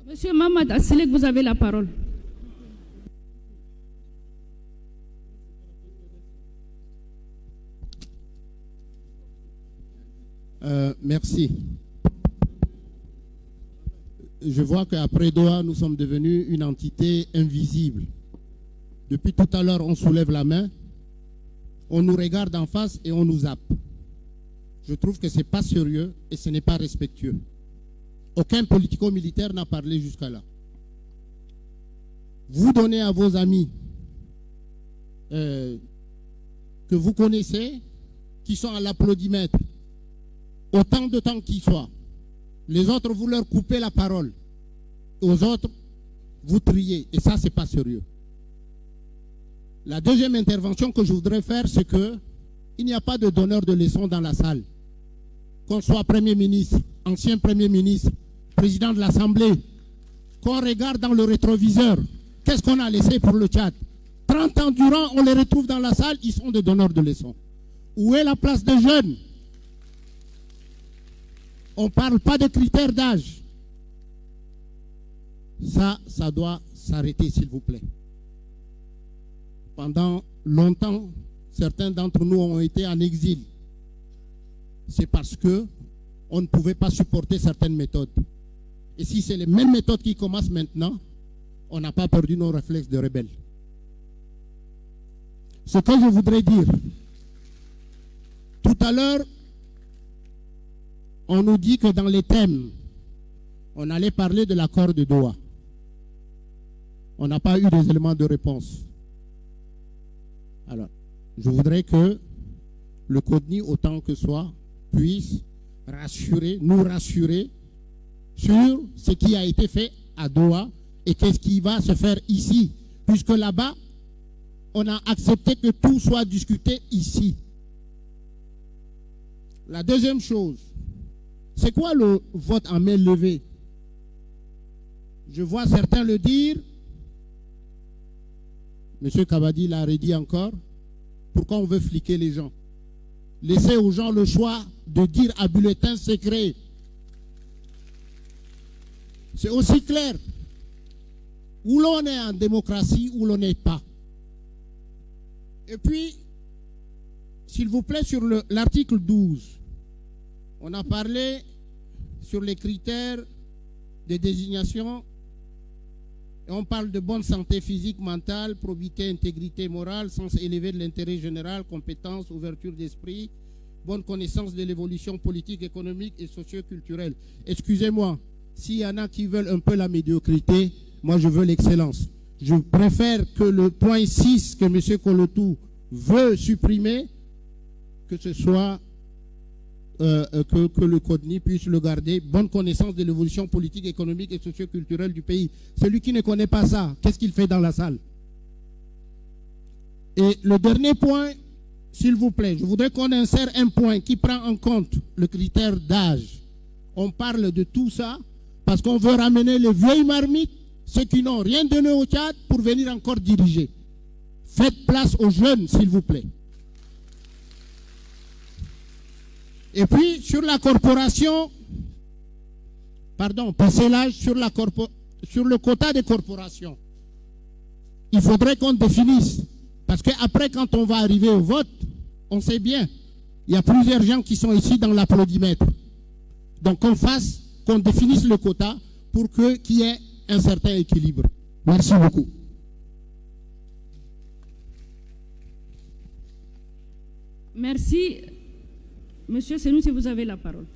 Monsieur Mamad Asselek, vous avez la parole. Merci. Je vois qu'après Doha, nous sommes devenus une entité invisible. Depuis tout à l'heure, on soulève la main, on nous regarde en face et on nous zappe. Je trouve que ce n'est pas sérieux et ce n'est pas respectueux. Aucun politico-militaire n'a parlé jusqu'à là. Vous donnez à vos amis que vous connaissez, qui sont à l'applaudimètre, autant de temps qu'ils soient. Les autres, vous leur coupez la parole. Aux autres, vous triez. Et ça, ce n'est pas sérieux. La deuxième intervention que je voudrais faire, c'est qu'il n'y a pas de donneur de leçons dans la salle. Qu'on soit Premier ministre, ancien Premier ministre, président de l'Assemblée, qu'on regarde dans le rétroviseur, qu'est-ce qu'on a laissé pour le Tchad? 30 ans durant, on les retrouve dans la salle, ils sont des donneurs de leçons. Où est la place des jeunes? On ne parle pas de critères d'âge. Ça doit s'arrêter, s'il vous plaît. Pendant longtemps, certains d'entre nous ont été en exil. C'est parce qu'on ne pouvait pas supporter certaines méthodes. Et si c'est les mêmes méthodes qui commencent maintenant, on n'a pas perdu nos réflexes de rebelles. Ce que je voudrais dire, tout à l'heure, on nous dit que dans les thèmes, on allait parler de l'accord de Doha. On n'a pas eu des éléments de réponse. Alors, je voudrais que le CODNI, autant que soit, puisse nous rassurer sur ce qui a été fait à Doha et qu'est-ce qui va se faire ici. Puisque là-bas, on a accepté que tout soit discuté ici. La deuxième chose, c'est quoi le vote en main levée? Je vois certains le dire. M. Kabadi l'a redit encore. Pourquoi on veut fliquer les gens? Laissez aux gens le choix de dire à bulletin secret. C'est aussi clair. Où l'on est en démocratie, où l'on n'est pas. Et puis, s'il vous plaît, sur l'article 12, on a parlé sur les critères de désignation et on parle de bonne santé physique, mentale, probité, intégrité morale, sens élevé de l'intérêt général, compétence, ouverture d'esprit, bonne connaissance de l'évolution politique, économique et socio-culturelle. Excusez-moi, s'il y en a qui veulent un peu la médiocrité, moi je veux l'excellence. Je préfère que le point 6 que M. Kolotou veut supprimer, que ce soit que le CODNI puisse le garder, bonne connaissance de l'évolution politique, économique et socio-culturelle du pays. Celui qui ne connaît pas ça, qu'est-ce qu'il fait dans la salle? Et le dernier point, s'il vous plaît, je voudrais qu'on insère un point qui prend en compte le critère d'âge. On parle de tout ça parce qu'on veut ramener les vieilles marmites, ceux qui n'ont rien donné au Tchad, pour venir encore diriger. Faites place aux jeunes, s'il vous plaît. Et puis, sur la corporation, pardon, passer l'âge sur le quota des corporations. Il faudrait qu'on définisse. Parce qu'après, quand on va arriver au vote, on sait bien, il y a plusieurs gens qui sont ici dans l'applaudimètre. Donc, qu'on définisse le quota pour qu'il y ait un certain équilibre. Merci beaucoup. Merci. Monsieur Senoussi, vous avez la parole.